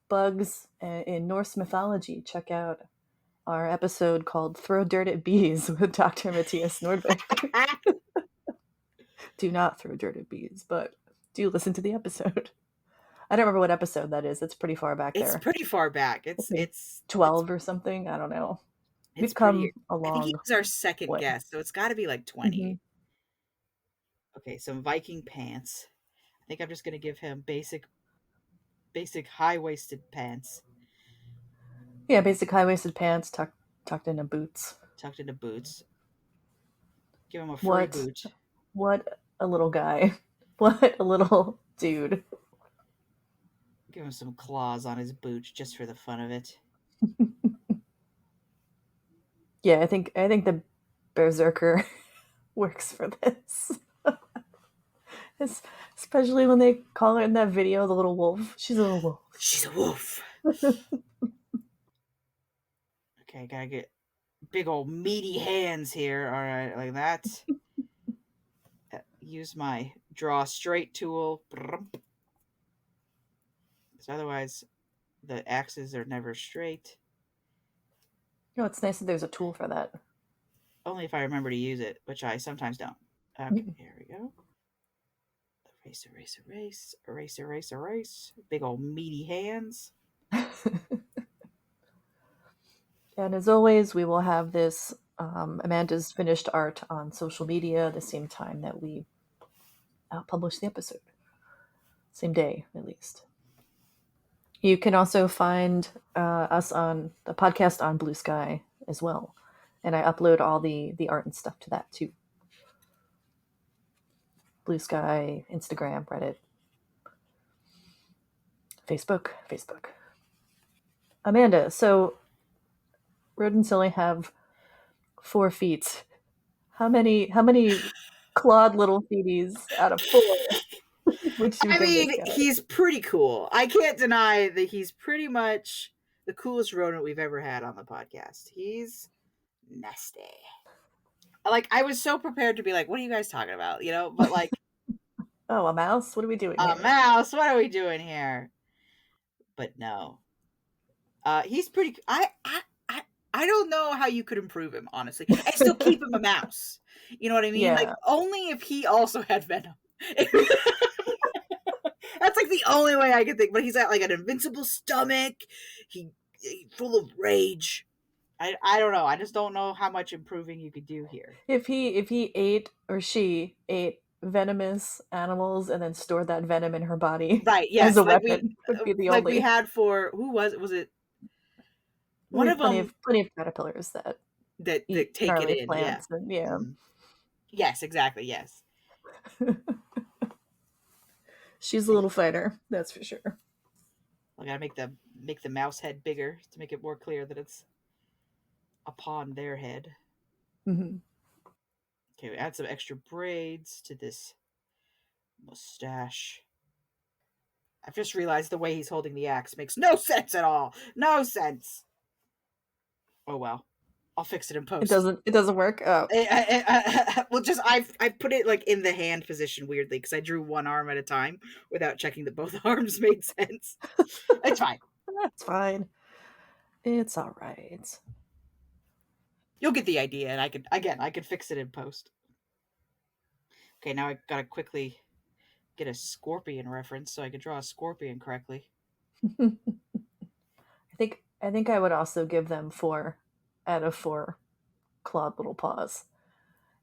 bugs in Norse mythology, check out our episode called "Throw Dirt at Bees" with Dr. Matthias Nordvik. Do not throw dirt at bees, but do listen to the episode. I don't remember what episode that is. It's pretty far back It's there. pretty far back. It's like It's 12 or something. I don't know. it's We've pretty. come a I think he long was our second way. guest, so it's got to be like Hmm. 20. Okay, some Viking pants. I think I'm just gonna give him basic high waisted pants Yeah, basic high waisted pants tucked into boots. tucked into boots. Give him a furry What boot. what a little guy. What a little dude. Give him some claws on his boot just for the fun of it. Yeah, I think the berserker works for this. Es- Especially when they call her in that video the little wolf. She's a little wolf. She's a wolf. Okay, gotta get big old meaty hands here. All right, like that. Use my draw straight tool. Because otherwise, the axes are never straight. It's nice that there's a tool for that. Only if I remember to use it, which I sometimes don't. Okay, here we go. Erase, erase, erase, erase, erase, erase. Big old meaty hands. And as always, we will have this Amanda's finished art on social media the same time that we publish the episode. Same day, at least. You can also find us on the podcast on Blue Sky as well. And I upload all the art and stuff to that too. Blue Sky, Instagram, Reddit, Facebook. Amanda, so rodents only have 4 feet. How many clawed little feeties out of four would you I give this mean, guy? he's pretty cool. I can't deny that he's pretty much the coolest rodent we've ever had on the podcast. He's nasty. Like, I was so prepared to be like, what are you guys talking about? But like, Oh, a mouse? What are we doing a here? mouse, what are we doing here? but no. He's pretty. I don't know how you could improve him, honestly, and still keep him a mouse. You know what I mean? Like Yeah. only if he also had venom. That's like the only way I can think. But he's got like an invincible stomach. He full of rage. I don't know. I just don't know how much improving you could do here. If he ate or she ate venomous animals and then stored that venom in her body Right? as Yes. a weapon would be the We only. had for who was it? Was it We one have of them plenty of caterpillars that eat that take it gnarly in? Yeah. plants, and yeah, Mhm. Yes. Exactly. Yes. she's a little fighter, that's for sure. I gotta make the mouse head bigger to make it more clear that it's upon their head. Hmm. Okay, we add some extra braids to this mustache. I've just realized the way he's holding the axe makes no sense at all. No sense. Oh well, I'll fix it in It post. doesn't work. Oh, Well, just I put it like in the hand position weirdly because I drew one arm at a time without checking that both arms made sense. It's fine. that's fine. It's all right. You'll get the idea, and I could fix it in post. Okay, now I gotta quickly get a scorpion reference so I could draw a scorpion correctly. I think I would also give them 4 out of 4 clawed little paws.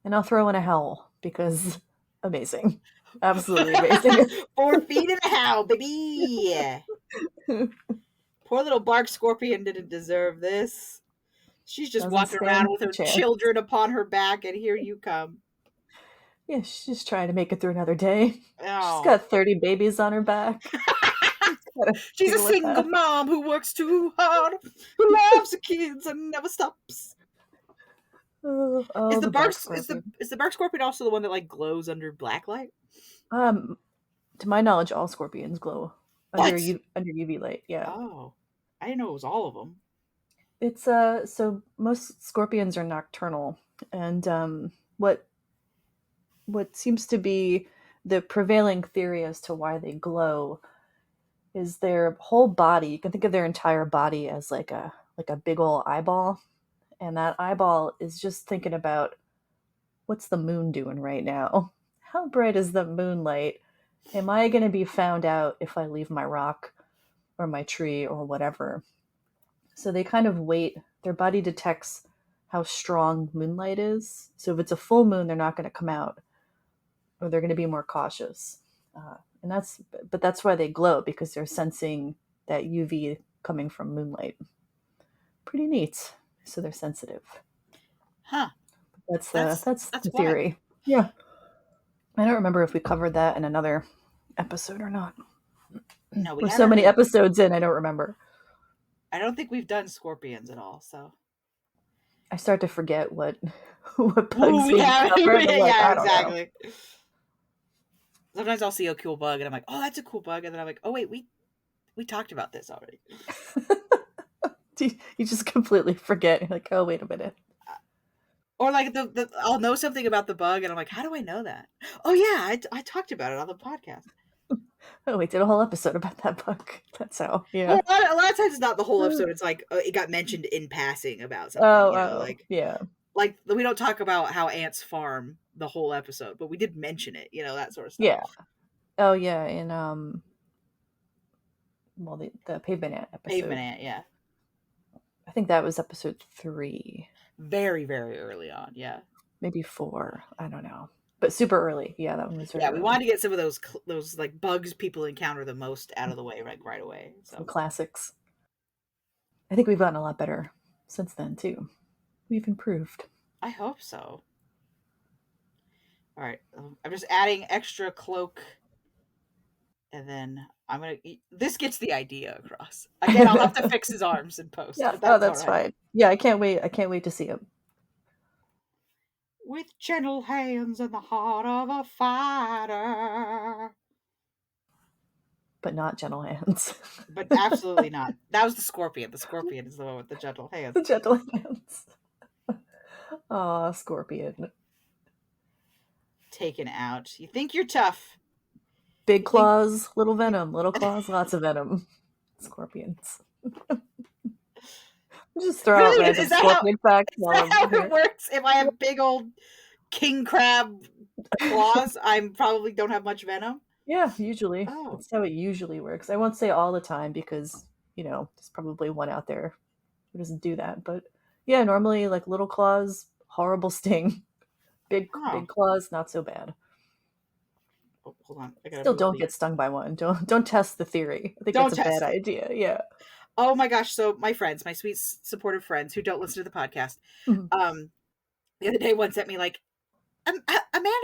And I'll throw in a howl because amazing. Absolutely amazing. 4 feet and a half, baby. Poor little bark scorpion didn't deserve this. She's just Doesn't walking around stand with a her chance. children upon her back, and here you come. Yeah, she's trying to make it through another day. She's Oh. got 30 babies on her back. She's gotta She's a deal with single that. mom who works too hard, who loves her kids and never stops. Oh, the bark scorpion. Is the bark scorpion also the one that like glows under black light? Um, to my knowledge, all scorpions glow under What? under UV light. Yeah, Oh, I didn't know it was all of them. it's so most scorpions are nocturnal, and what seems to be the prevailing theory as to why they glow is their whole body. You can think of their entire body as like a big old eyeball, and that eyeball is just thinking about what's the moon doing right now? How bright is the moonlight? Am I going to be found out if I leave my rock or my tree or whatever? So they kind of wait. Their body detects how strong moonlight is. So if it's a full moon, they're not going to come out, or they're going to be more cautious. And that's why they glow, because they're sensing that UV coming from moonlight. Pretty neat. So they're sensitive. Huh. That's That's the wild. theory. Yeah. I don't remember if we covered that in another episode or not. No, we We're so haven't many really. episodes in, I don't remember. I don't think we've done scorpions at all, so. I start to forget what what Ooh, bugs we we've have. covered. I'm like, Yeah, I don't know. exactly. Sometimes I'll see a cool bug and I'm like, oh, that's a cool bug. And then I'm like, oh, wait, we talked about this already. You just completely forget. You're like, oh, wait a minute. Or like I'll know something about the bug and I'm like, how do I know that? Oh, yeah, I talked about it on the podcast. Oh, we did a whole episode about that bug. That's how. Well, Yeah. a lot of times it's not the whole episode. It's like it got mentioned in passing about something, Oh, yeah. like we don't talk about how ants farm the whole episode, but we did mention it, that sort of stuff. Yeah. Oh, yeah. In well, the pavement ant Pavement episode. ant, yeah. I think that was episode 3, Very, very early on, yeah. maybe 4. I don't know, but super early. Yeah, that one was very Yeah, we wanted early. to get some of those like bugs people encounter the most out of the way right away. Some So classics. I think we've gotten a lot better since then too. We've improved. I hope so. All right, I'm just adding extra cloak, and then I'm gonna. This gets the idea across. Again, I'll have to fix his arms in post, Yeah. but Oh, that's all that's right. fine. Yeah, I can't wait. I can't wait to see him. With gentle hands and the heart of a fighter. But not gentle hands. But absolutely not. That was the scorpion. The scorpion is the one with the gentle hands. The gentle hands. Aw, scorpion. Taken out. You think you're tough. Big You think claws, little venom. Little claws, lots of venom. Scorpions. Just throw out Really? random scorpion facts while That how I'm it here. works? If I have big old king crab claws, I'm probably don't have much venom. Yeah, usually. Oh, That's how it usually works. I won't say all the time because, there's probably one out there who doesn't do that. But yeah, normally like little claws, horrible sting. Big oh. big claws, not so bad. Oh, hold on. I gotta Still move don't the. get stung by one. Don't test the theory. I think that's Don't a bad test it. idea. Yeah. Oh my gosh! So my friends, my sweet supportive friends who don't listen to the podcast, Mhm. um, the other day one sent me like, Amanda,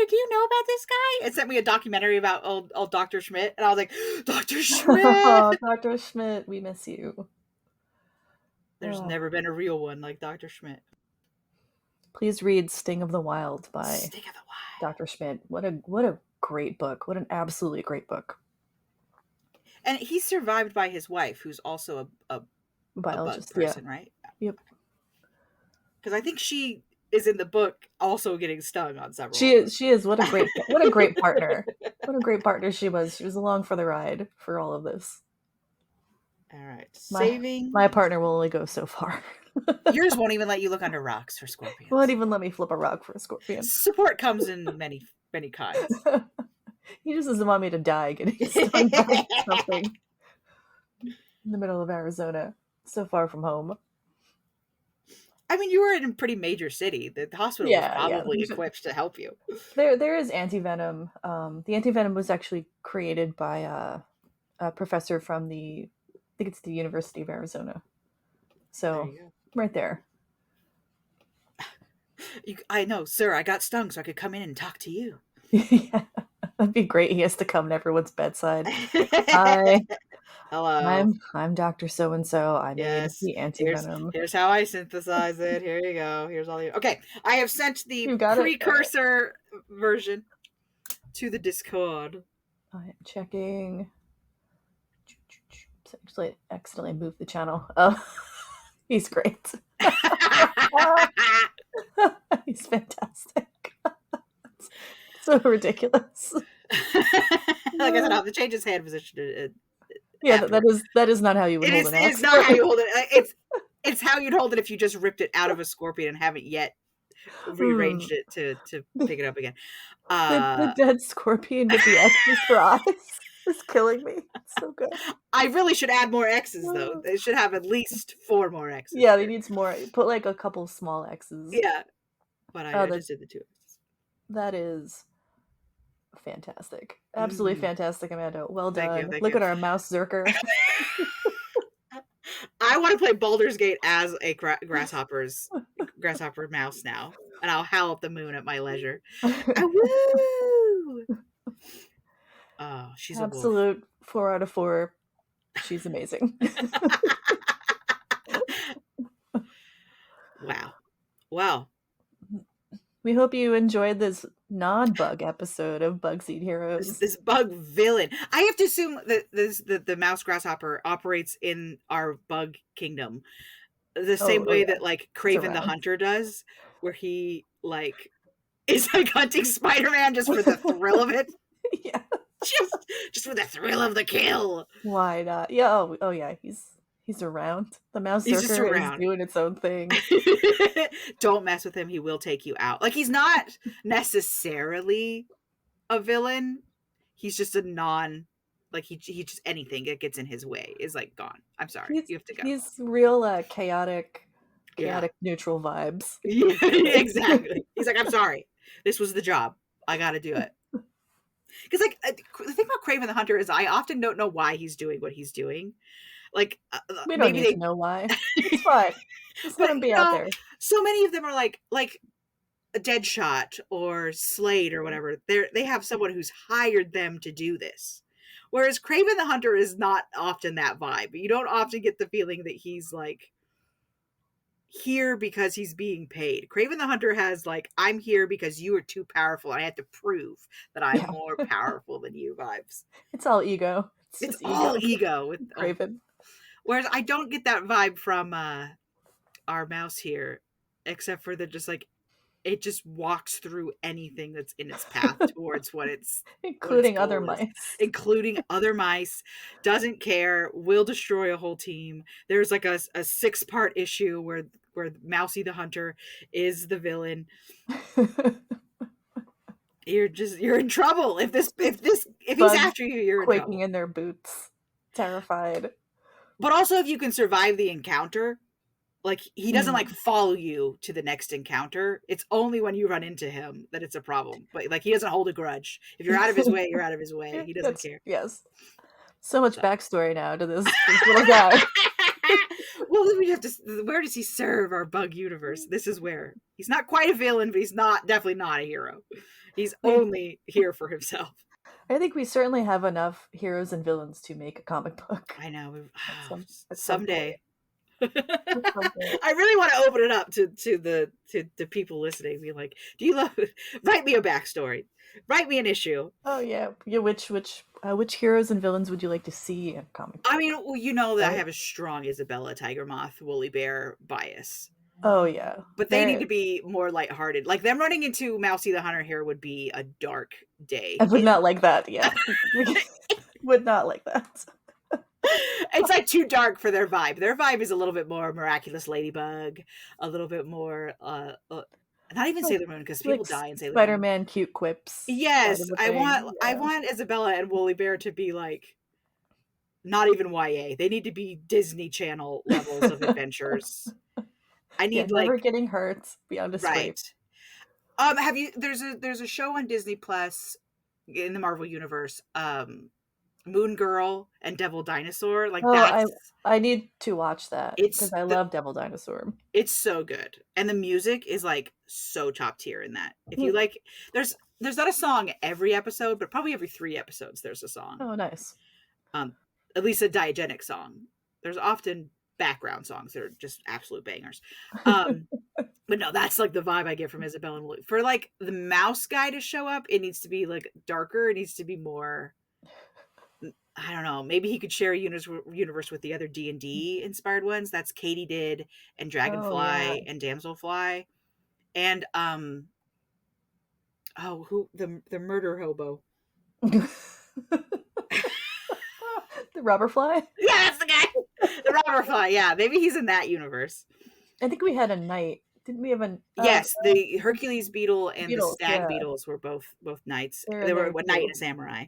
do you know about this guy? It sent me a documentary about old Dr. Schmidt, and I was like, Dr. Schmidt. Oh, Dr. Schmidt, we miss you. There's Oh, never been a real one like Dr. Schmidt. please read Sting of the Wild by Stick of the wild. Dr. Schmidt. What a great book. What an absolutely great book. And he's survived by his wife, who's also a bug Biologist, yeah. person, right? Yep. Because I think she is in the book also getting stung on several She of them. is she is what a great partner. What a great partner she was. She was along for the ride for all of this. All right, My saving. my partner will only go so far. Yours won't even let you look under rocks for Won't scorpions. even let me flip a rock for a scorpion. Support comes in many kinds. He just doesn't want me to die getting stung by something in the middle of Arizona, so far from home. I mean, you were in a pretty major city. The hospital was Yeah, yeah. probably equipped to help you. There is anti-venom. The anti-venom was actually created by a professor from I think it's the University of Arizona. There So you go. right there. I know, sir. I got stung, so I could come in and talk to you. Yeah, that'd be great. He has to come to everyone's bedside. Like, hi, Hello. I'm Doctor So and So. I made Yes. the Here's anti-venom. here's how I synthesize it. Here you go. Here's all the. Okay, I have sent the You got it. All right. precursor version to the Discord. I am checking. Actually, accidentally moved the channel. Oh, he's great. He's fantastic. So ridiculous. Like I said, I'll have to change his hand position Yeah, that, afterwards. that is not how you would hold an It is axe. not how you hold it. It's how you'd hold it if you just ripped it out of a scorpion and haven't yet Hmm. rearranged it to pick it up again. The dead scorpion with the X's for eyes is killing me. It's so good. I really should add more X's though. They should have at least 4 more X's Yeah, he there. needs more. Put like a couple small X's. Yeah, but Oh, I just did the 2 X's. that is fantastic. Absolutely Mhm. fantastic, Amanda. Well Thank you, done. thank Look you. at our mouse zerker. I want to play Baldur's Gate as a grasshopper mouse now, and I'll howl at the moon at my leisure. Ah, woo! Oh, she's a wolf. Absolute 4 out of 4. She's amazing. Wow. Wow. We hope you enjoyed this non-bug episode of This BugsNeedHeroes. this bug villain. I have to assume that the mouse grasshopper operates in our bug kingdom the same Oh way yeah, that like it's Craven the around. Hunter does, where he like is like hunting Spider-Man just for the thrill of it. Yeah. Just for the thrill of the kill. Why not? Yeah. Oh yeah. He's around. The mouse He's just zerker is around. doing its own thing. Don't mess with him. He will take you out. Like he's not necessarily a villain. He's just a non like he just anything that gets in his way is like gone. I'm sorry. He's You have to go. he's real chaotic, Yeah. neutral vibes. Yeah, exactly. He's like, I'm sorry. This was the job. I got to do it. Because like the thing about Craven the Hunter is I often don't know why he's doing what he's doing. Like We don't maybe need to know why. It's fine. Just let but him be out there. so many of them are like a Deadshot or Slade or whatever. They have someone who's hired them to do this. Whereas Craven the Hunter is not often that vibe. You don't often get the feeling that he's like here because he's being paid. Craven the Hunter has like, I'm here because you are too powerful. I have to prove that I'm Yeah. more powerful than you vibes. It's all ego. It's It's just all ego. ego with Craven. whereas I don't get that vibe from our mouse here, except for the just like it just walks through anything that's in its path towards what its Including other goal is, mice. including other mice. Doesn't care, will destroy a whole team. There's like a 6-part issue where Mousy the hunter is the villain. You're in trouble if he's after you, you're in quaking trouble. in their boots, terrified. But also, if you can survive the encounter, like, he doesn't like follow you to the next encounter. It's only when you run into him that it's a problem. But like, he doesn't hold a grudge. If you're out of his way, you're out of his way. He doesn't care. Yes. So much backstory now to this little guy. Well, we have to. Where does he serve our bug universe? This is where he's not quite a villain, but he's definitely not a hero. He's only here for himself. I think we certainly have enough heroes and villains to make a comic book. I know. At Someday. I really want to open it up to the people listening. Be like, do you love? Write me a backstory. Write me an issue. Oh yeah. Which heroes and villains would you like to see in a comic book? I mean, well, you know that I have a strong Isabella, Tiger Moth, Woolly Bear bias. Oh yeah. But they need to be more lighthearted. Like, them running into Mousy the Hunter here would be a dark day. I would not like that. Yeah. Would not like that. It's like too dark for their vibe. Their vibe is a little bit more Miraculous Ladybug, a little bit more not even Sailor Moon, because people die in Sailor Moon. Spider-Man cute quips. Yes, I want Isabella and Woolly Bear to be like not even YA. They need to be Disney Channel levels of adventures. I need never getting hurt beyond a scrape. Right. Have you? There's a show on Disney Plus in the Marvel universe. Moon Girl and Devil Dinosaur. Like, I need to watch that because I love Devil Dinosaur. It's so good, and the music is like so top tier in that. If you like, there's not a song every episode, but probably every 3 episodes there's a song. Oh, nice. At least a diegetic song. There's often background songs that are just absolute bangers. But no, that's like the vibe I get from Isabella and Woolly. For like the mouse guy to show up, it needs to be like darker. It needs to be more. I don't know. Maybe he could share a universe with the other D&D inspired ones. That's Katydid and Dragonfly and Damselfly, and who the murder hobo? The Robberfly? Yeah, that's the guy. The Robberfly. Yeah, maybe he's in that universe. I think we had a knight. Didn't we have a? Yes, the Hercules beetle and the stag beetles were both knights. They were a knight and a samurai.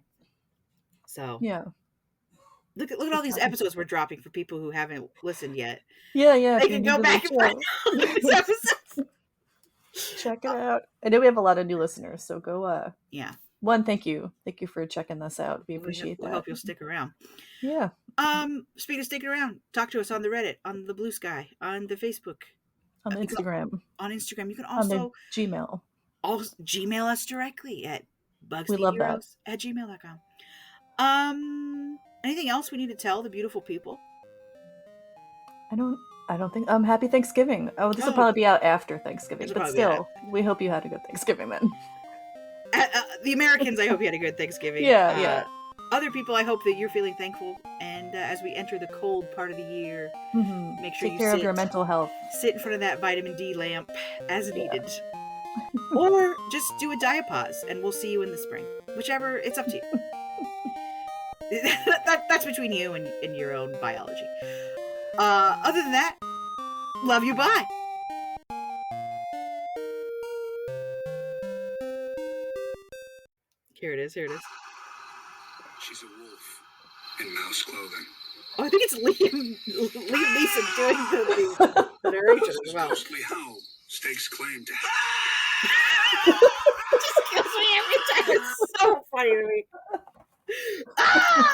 So yeah, look at all these episodes we're dropping for people who haven't listened yet. Yeah. They can go back and find all these episodes. Check it out. I know we have a lot of new listeners, so go. Yeah. Thank you for checking this out. We appreciate that. We hope you'll stick around. Yeah. Speaking of sticking around, talk to us on the Reddit, on the Blue Sky, on the Facebook, on Instagram. On Instagram, you can also on the Gmail. Also Gmail us directly at bugsneedheroes@gmail.com. Anything else we need to tell the beautiful people? I don't think. Happy Thanksgiving. This will probably be out after Thanksgiving, but still, we hope you had a good Thanksgiving then. The Americans, I hope you had a good Thanksgiving. Yeah. Other people, I hope that you're feeling thankful. And as we enter the cold part of the year, make sure take care of your mental health. Sit in front of that vitamin D lamp as needed. Or just do a diapause, and we'll see you in the spring. Whichever, it's up to you. That's between you and your own biology. Other than that, love you, bye. Here it is. She's a wolf in mouse clothing. Oh, I think it's Liam Neeson doing the narration as well. Mostly how stakes claim to It just kills me every time. It's so funny to me. Ah!